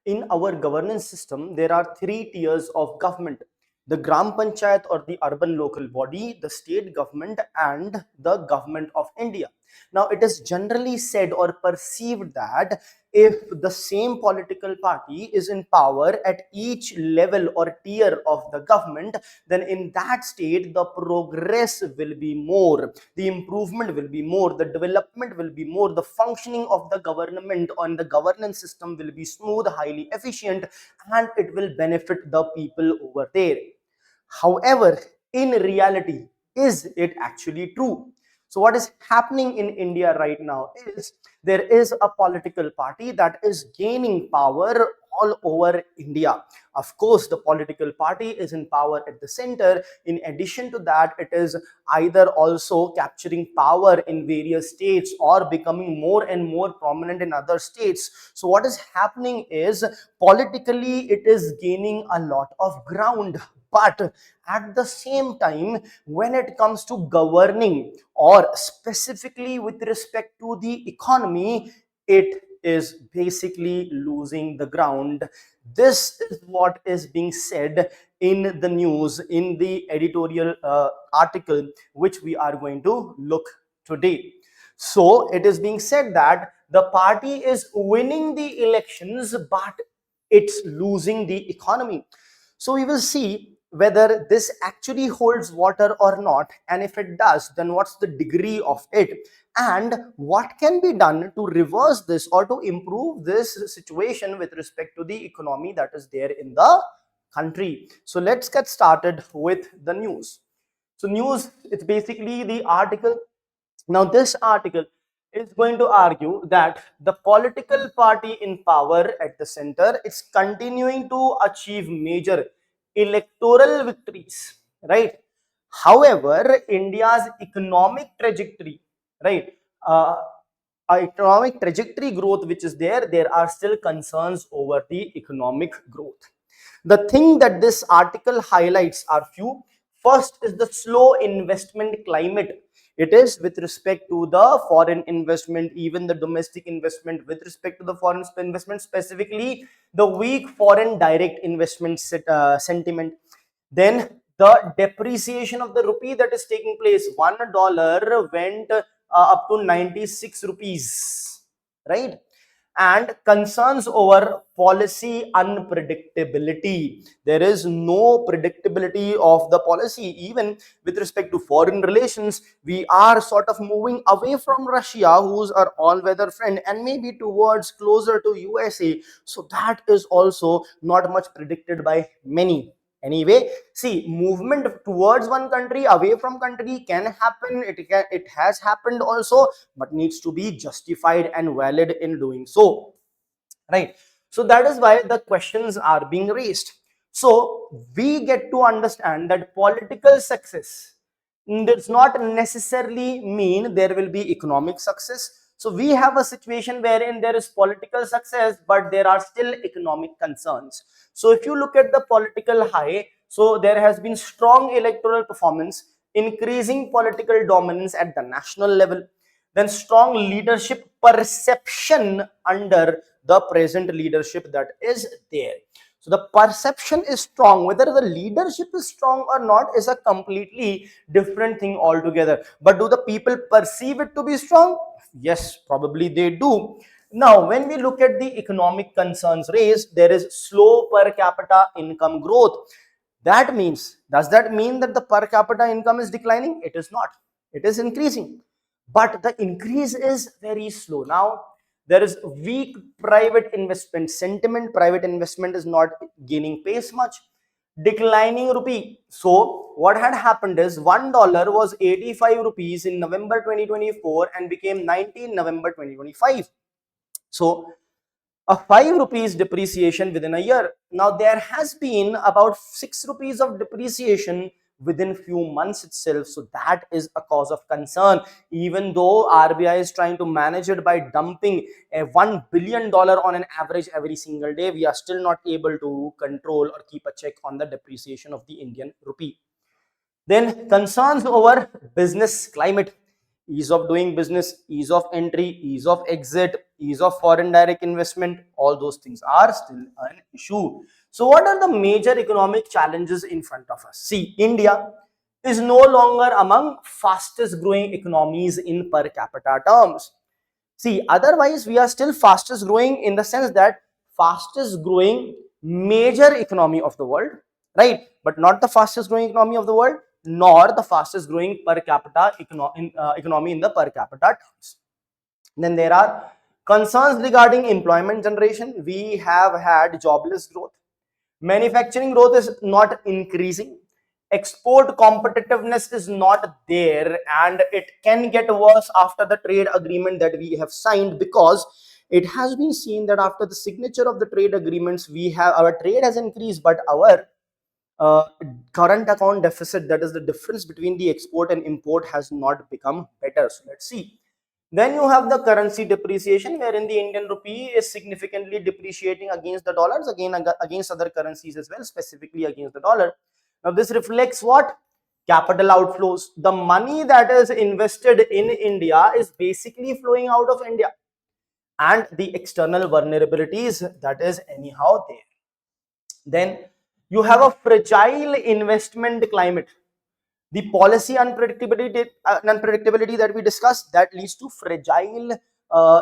In our governance system, there are three tiers of government: the Gram Panchayat or the urban local body, the state government, and the government of India. Now, it is generally said or perceived that if the same political party is in power at each level or tier of the government, then in that state the progress will be more, the improvement will be more, the development will be more, the functioning of the government on the governance system will be smooth, highly efficient, and it will benefit the people over there. However, in reality, is it actually true? So what is happening in India right now is there is a political party that is gaining power all over India. Of course, the political party is in power at the center. In addition to that, it is either also capturing power in various states or becoming more and more prominent in other states. So what is happening is politically it is gaining a lot of ground, but at the same time, when it comes to governing or specifically with respect to the economy, it is basically losing the ground. This is what is being said in the news, in the editorial article which we are going to look today. So it is being said that the party is winning the elections, but it's losing the economy. So we will see whether this actually holds water or not, and if it does, then what's the degree of it, and what can be done to reverse this or to improve this situation with respect to the economy that is there in the country. So let's get started with the news. So news, it's basically the article. Now this article is going to argue that the political party in power at the center is continuing to achieve major electoral victories, right? However, India's economic trajectory, right, uh, economic trajectory growth which is there are still concerns over the economic growth. The thing that this article highlights are few. First is the slow investment climate. It is with respect to the foreign investment, even the domestic investment. With respect to the foreign investment, specifically the weak foreign direct investment sentiment. Then the depreciation of the rupee that is taking place. $1 went up to 96 rupees, right? And concerns over policy unpredictability. There is no predictability of the policy. Even with respect to foreign relations, we are sort of moving away from Russia, who's our all-weather friend, and maybe towards closer to USA. So that is also not much predicted by many. Anyway, see, movement towards one country, away from country can happen. It has happened also, but needs to be justified and valid in doing so, right? So that is why the questions are being raised. So we get to understand that political success does not necessarily mean there will be economic success. So we have a situation wherein there is political success, but there are still economic concerns. So if you look at the political high, so there has been strong electoral performance, increasing political dominance at the national level, then strong leadership perception under the present leadership that is there. So the perception is strong. Whether the leadership is strong or not is a completely different thing altogether. But do the people perceive it to be strong? Yes, probably they do. Now, when we look at the economic concerns raised, there is slow per capita income growth. That means, does that mean that the per capita income is declining? It is not. It is increasing, but the increase is very slow. Now, there is weak private investment sentiment. Private investment is not gaining pace much. Declining rupee. So what had happened is $1 was 85 rupees in November 2024 and became 90 in November 2025. So a 5 rupees depreciation within a year. Now there has been about 6 rupees of depreciation within few months itself. So that is a cause of concern. Even though RBI is trying to manage it by dumping a $1 billion on an average every single day, we are still not able to control or keep a check on the depreciation of the Indian rupee. Then concerns over business climate. ease of doing business, ease of entry, ease of exit, ease of foreign direct investment, all those things are still an issue. So what are the major economic challenges in front of us? See, India is no longer among fastest growing economies in per capita terms. See, otherwise we are still fastest growing in the sense that fastest growing major economy of the world, right? But not the fastest growing economy of the world, nor the fastest growing per capita economy in the per capita terms. Then there are concerns regarding employment generation. We have had jobless growth. Manufacturing growth is not increasing. Export competitiveness is not there, and it can get worse after the trade agreement that we have signed, because it has been seen that after the signature of the trade agreements, we have our trade has increased, but our uh, current account deficit, that is the difference between the export and import, has not become better. So let's see. Then you have the currency depreciation, wherein the Indian rupee is significantly depreciating against the dollars, again against other currencies as well, specifically against the dollar. Now this reflects what? Capital outflows. The money that is invested in India is basically flowing out of India, and the external vulnerabilities that is anyhow there. Then you have a fragile investment climate. The policy unpredictability that we discussed, that leads to fragile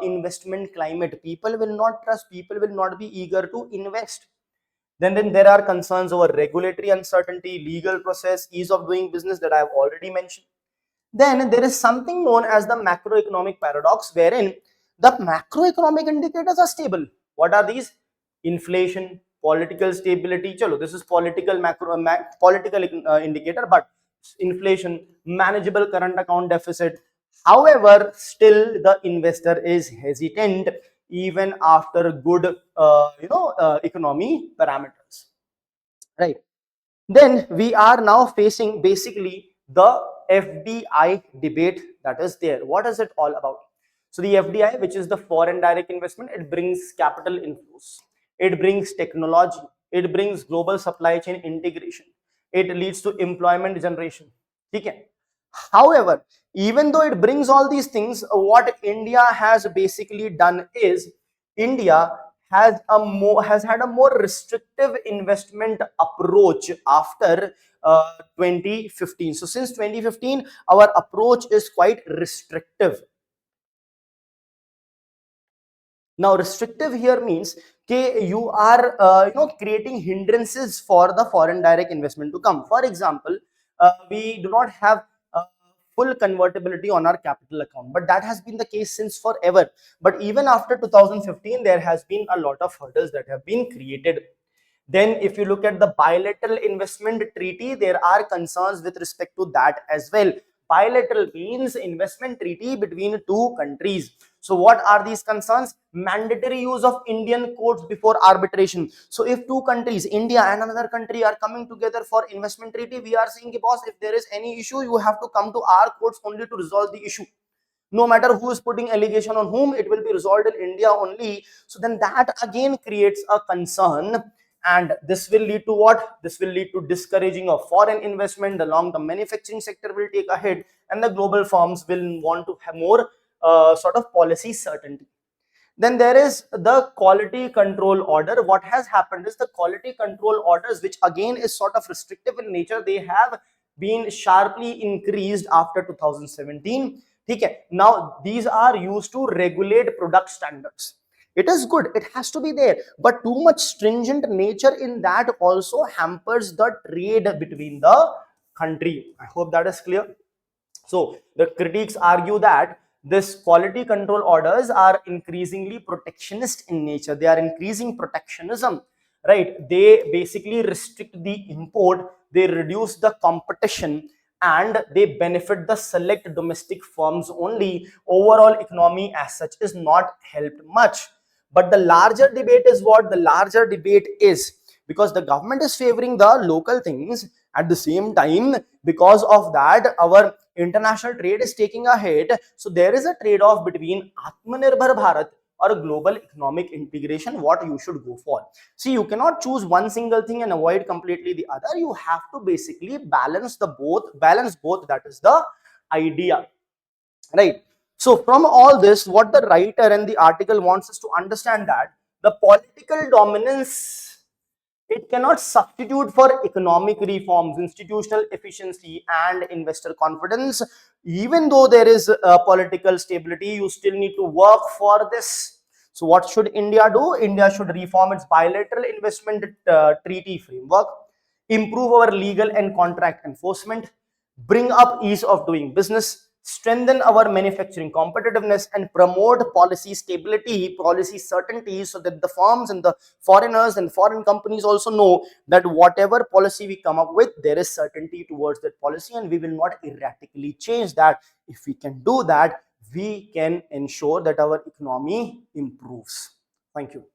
investment climate. People will not trust, people will not be eager to invest. Then there are concerns over regulatory uncertainty, legal process, ease of doing business, that I have already mentioned. Then there is something known as the macroeconomic paradox, wherein the macroeconomic indicators are stable. What are these? Inflation, political stability. Chalo, this is political political indicator, but inflation, manageable current account deficit. However, still the investor is hesitant even after good, economy parameters, right? Then we are now facing basically the FDI debate that is there. What is it all about? So the FDI, which is the foreign direct investment, it brings capital inflows, it brings technology, it brings global supply chain integration, it leads to employment generation. Okay. However, even though it brings all these things, what India has basically done is, India has had a more restrictive investment approach after 2015. So since 2015, our approach is quite restrictive. Now, restrictive here means you are creating hindrances for the foreign direct investment to come. For example, we do not have full convertibility on our capital account, but that has been the case since forever. But even after 2015, there has been a lot of hurdles that have been created. Then if you look at the bilateral investment treaty, there are concerns with respect to that as well. Bilateral means investment treaty between two countries. So what are these concerns? Mandatory use of Indian courts before arbitration. So if two countries, India and another country, are coming together for investment treaty, we are saying, boss, if there is any issue, you have to come to our courts only to resolve the issue. No matter who is putting allegation on whom, it will be resolved in India only. So then that again creates a concern, and this will lead to what? This will lead to discouraging of foreign investment. The long term manufacturing sector will take a hit, and the global firms will want to have more sort of policy certainty. Then there is the quality control order. What has happened is, the quality control orders, which again is sort of restrictive in nature, they have been sharply increased after 2017. Okay. Now these are used to regulate product standards. It is good, it has to be there, but too much stringent nature in that also hampers the trade between the country. I hope that is clear. So the critics argue that this quality control orders are increasingly protectionist in nature. They are increasing protectionism, right? They basically restrict the import, they reduce the competition, and they benefit the select domestic firms only. Overall economy as such is not helped much. But the larger debate is what? The larger debate is, because the government is favoring the local things, at the same time, because of that, our international trade is taking a hit. So there is a trade-off between Atmanirbhar Bharat or global economic integration, what you should go for. See, you cannot choose one single thing and avoid completely the other. You have to basically balance both. That is the idea. right? So from all this, what the writer and the article wants us to understand, that the political dominance, it cannot substitute for economic reforms, institutional efficiency, and investor confidence. Even though there is political stability, you still need to work for this. So what should India do? India should reform its bilateral investment treaty framework, improve our legal and contract enforcement, bring up ease of doing business, strengthen our manufacturing competitiveness, and promote policy stability, policy certainty, so that the firms and the foreigners and foreign companies also know that whatever policy we come up with, there is certainty towards that policy, and we will not erratically change that. If we can do that, we can ensure that our economy improves. Thank you.